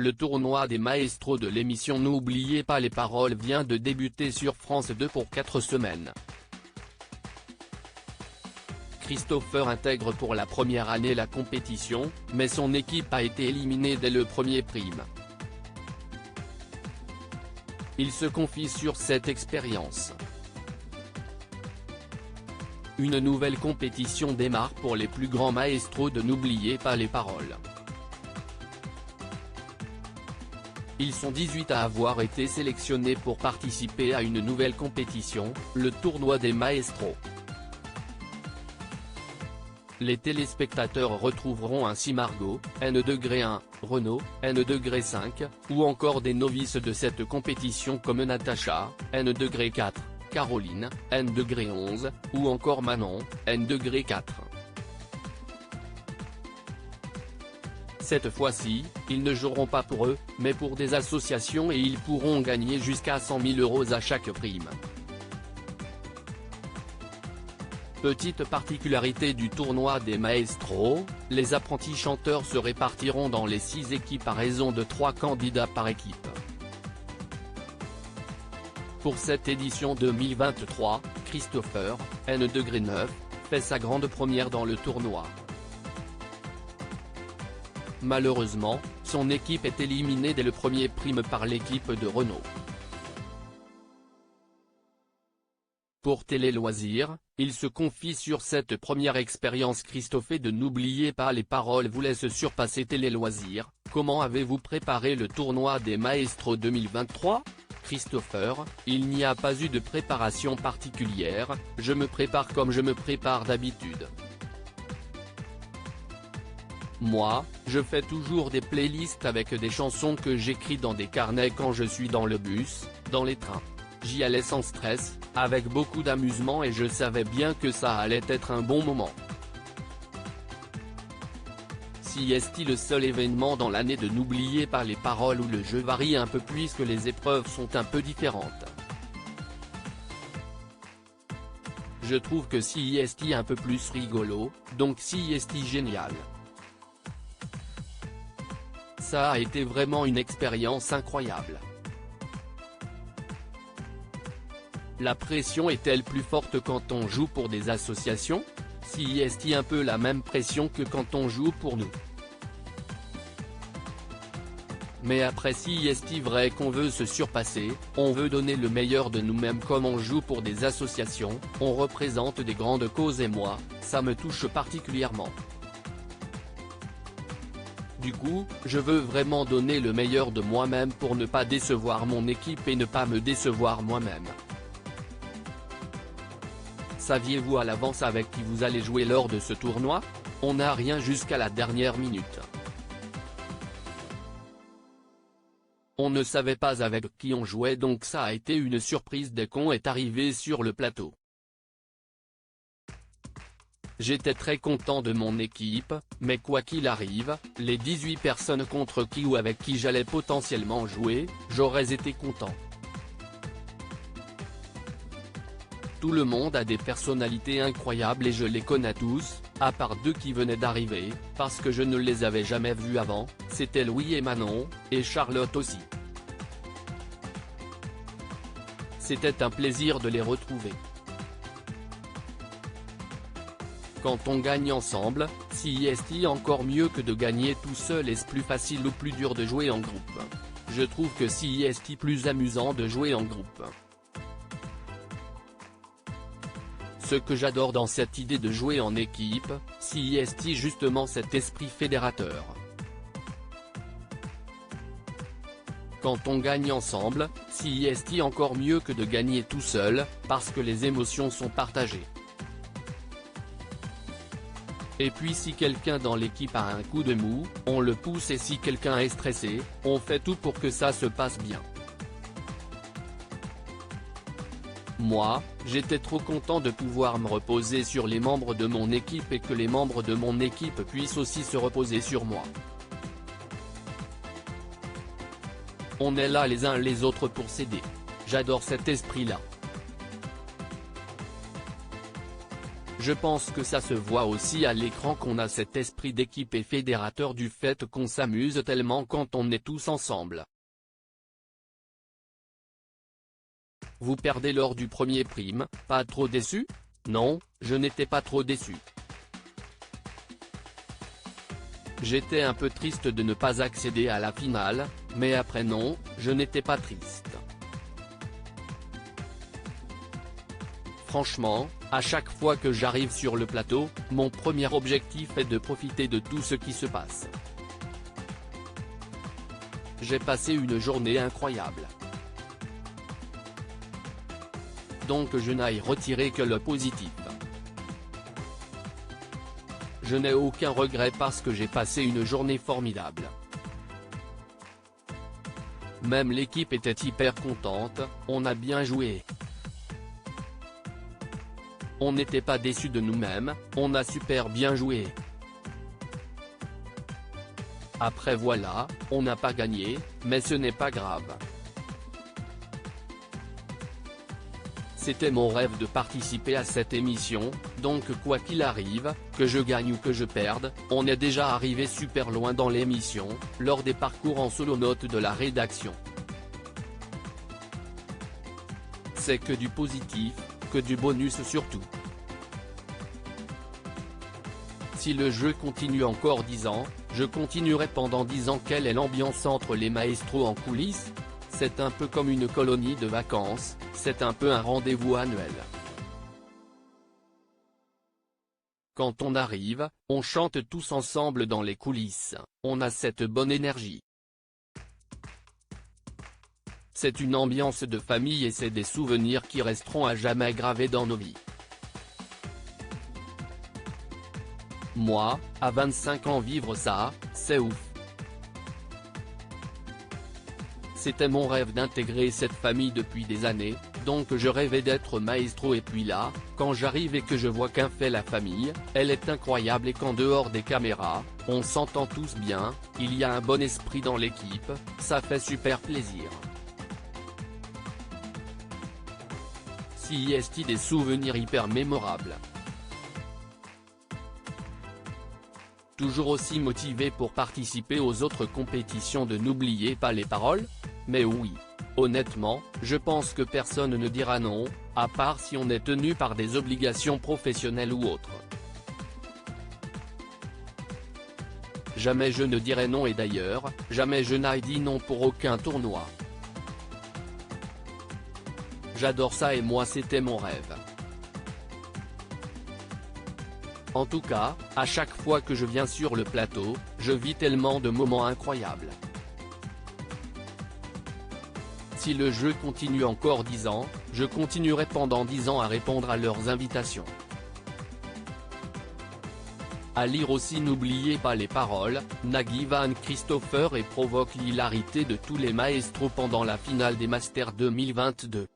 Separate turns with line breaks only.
Le tournoi des maestros de l'émission N'oubliez pas les paroles vient de débuter sur France 2 pour 4 semaines. Christopher intègre pour la première année la compétition, mais son équipe a été éliminée dès le premier prime. Il se confie sur cette expérience. Une nouvelle compétition démarre pour les plus grands maestros de N'oubliez pas les paroles. Ils sont 18 à avoir été sélectionnés pour participer à une nouvelle compétition, le tournoi des maestros. Les téléspectateurs retrouveront ainsi Margot, N-1, Renaud, N-5, ou encore des novices de cette compétition comme Natacha, N-4, Caroline, N-11, ou encore Manon, N-4. Cette fois-ci, ils ne joueront pas pour eux, mais pour des associations et ils pourront gagner jusqu'à 100 000 € à chaque prime. Petite particularité du tournoi des maestros, les apprentis chanteurs se répartiront dans les 6 équipes à raison de 3 candidats par équipe. Pour cette édition 2023, Christopher, N-9, fait sa grande première dans le tournoi. Malheureusement, son équipe est éliminée dès le premier prime par l'équipe de Renaud. Pour Télé Loisirs, il se confie sur cette première expérience. Christopher de N'oubliez pas les paroles vous laisse surpasser Télé Loisirs. Comment avez-vous préparé le tournoi des maestros 2023 ? Christopher, il n'y a pas eu de préparation particulière, je me prépare comme je me prépare d'habitude. Moi, je fais toujours des playlists avec des chansons que j'écris dans des carnets quand je suis dans le bus, dans les trains. J'y allais sans stress, avec beaucoup d'amusement et je savais bien que ça allait être un bon moment. Si est le seul événement dans l'année de N'oubliez pas les paroles où le jeu varie un peu puisque les épreuves sont un peu différentes. Je trouve que si est un peu plus rigolo, donc si est génial. Ça a été vraiment une expérience incroyable. La pression est-elle plus forte quand on joue pour des associations ? Si est un peu la même pression que quand on joue pour nous. Mais après si est vrai qu'on veut se surpasser, on veut donner le meilleur de nous-mêmes comme on joue pour des associations, on représente des grandes causes et moi, ça me touche particulièrement. Du coup, je veux vraiment donner le meilleur de moi-même pour ne pas décevoir mon équipe et ne pas me décevoir moi-même. Saviez-vous à l'avance avec qui vous allez jouer lors de ce tournoi ? On n'a rien jusqu'à la dernière minute. On ne savait pas avec qui on jouait donc ça a été une surprise dès qu'on est arrivé sur le plateau. J'étais très content de mon équipe, mais quoi qu'il arrive, les 18 personnes contre qui ou avec qui j'allais potentiellement jouer, j'aurais été content. Tout le monde a des personnalités incroyables et je les connais tous, à part 2 qui venaient d'arriver, parce que je ne les avais jamais vus avant, c'était Louis et Manon, et Charlotte aussi. C'était un plaisir de les retrouver. Quand on gagne ensemble, si est encore mieux que de gagner tout seul. Est-ce plus facile ou plus dur de jouer en groupe ? Je trouve que si est plus amusant de jouer en groupe. Ce que j'adore dans cette idée de jouer en équipe, si est justement cet esprit fédérateur. Quand on gagne ensemble, si est encore mieux que de gagner tout seul, parce que les émotions sont partagées. Et puis si quelqu'un dans l'équipe a un coup de mou, on le pousse et si quelqu'un est stressé, on fait tout pour que ça se passe bien. Moi, j'étais trop content de pouvoir me reposer sur les membres de mon équipe et que les membres de mon équipe puissent aussi se reposer sur moi. On est là les uns les autres pour s'aider. J'adore cet esprit-là. Je pense que ça se voit aussi à l'écran qu'on a cet esprit d'équipe et fédérateur du fait qu'on s'amuse tellement quand on est tous ensemble. Vous perdez lors du premier prime, pas trop déçu? Non, je n'étais pas trop déçu. J'étais un peu triste de ne pas accéder à la finale, mais après non, je n'étais pas triste. Franchement, à chaque fois que j'arrive sur le plateau, mon premier objectif est de profiter de tout ce qui se passe. J'ai passé une journée incroyable. Donc je n'aille retirer que le positif. Je n'ai aucun regret parce que j'ai passé une journée formidable. Même l'équipe était hyper contente, on a bien joué. On n'était pas déçus de nous-mêmes, on a super bien joué. Après voilà, on n'a pas gagné, mais ce n'est pas grave. C'était mon rêve de participer à cette émission, donc quoi qu'il arrive, que je gagne ou que je perde, on est déjà arrivé super loin dans l'émission, lors des parcours en solo note de la rédaction. C'est que du positif, que du bonus surtout. Si le jeu continue encore 10 ans, je continuerai pendant 10 ans. Quelle est l'ambiance entre les maestros en coulisses? C'est un peu comme une colonie de vacances, c'est un peu un rendez-vous annuel. Quand on arrive, on chante tous ensemble dans les coulisses, on a cette bonne énergie. C'est une ambiance de famille et c'est des souvenirs qui resteront à jamais gravés dans nos vies. Moi, à 25 ans vivre ça, c'est ouf. C'était mon rêve d'intégrer cette famille depuis des années, donc je rêvais d'être maestro et puis là, quand j'arrive et que je vois qu'un fait la famille, elle est incroyable et qu'en dehors des caméras, on s'entend tous bien, il y a un bon esprit dans l'équipe, ça fait super plaisir. Si est-il des souvenirs hyper mémorables. Toujours aussi motivé pour participer aux autres compétitions de N'oubliez pas les paroles? Mais oui. Honnêtement, je pense que personne ne dira non, à part si on est tenu par des obligations professionnelles ou autres. Jamais je ne dirai non et d'ailleurs, jamais je n'ai dit non pour aucun tournoi. J'adore ça et moi c'était mon rêve. En tout cas, à chaque fois que je viens sur le plateau, je vis tellement de moments incroyables. Si le jeu continue encore 10 ans, je continuerai pendant 10 ans à répondre à leurs invitations. À lire aussi N'oubliez pas les paroles, Nagui Van Christopher et provoque l'hilarité de tous les maestros pendant la finale des Masters 2022.